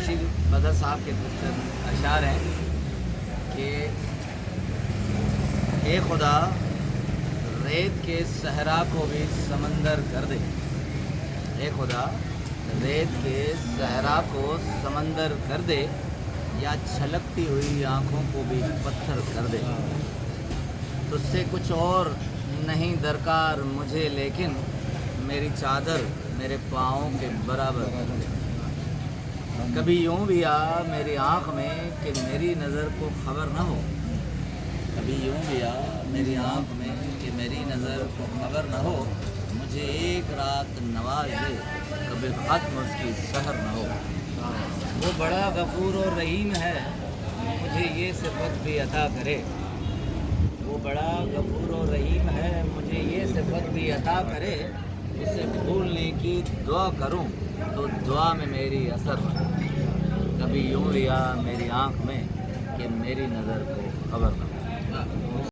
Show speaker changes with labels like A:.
A: رشید بدر صاحب کے کچھ اشعار ہیں کہ اے خدا ریت کے صحرا کو بھی سمندر کر دے، اے خدا ریت کے صحرا کو سمندر کر دے، یا چھلکتی ہوئی آنکھوں کو بھی پتھر کر دے۔ تجھ سے کچھ اور نہیں درکار مجھے، لیکن میری چادر میرے پاؤں کے برابر کر دے۔ کبھی یوں بھی آ میری آنکھ میں کہ میری نظر کو خبر نہ ہو، کبھی یوں بھی آ میری آنکھ میں کہ میری نظر کو خبر نہ ہو، مجھے ایک رات نواز دے کبھی ختم اس کی سحر نہ ہو۔ وہ بڑا غفور و رحیم ہے مجھے یہ صفت بھی عطا کرے، وہ بڑا غفور و رحیم ہے مجھے یہ صفت بھی عطا کرے، اسے بھولنے کی دعا کروں تو دعا میں میری اثر نہ ہو۔ کبھی یوں بھی آ میری آنکھ میں کہ میری نظر کو خبر نہ ہو۔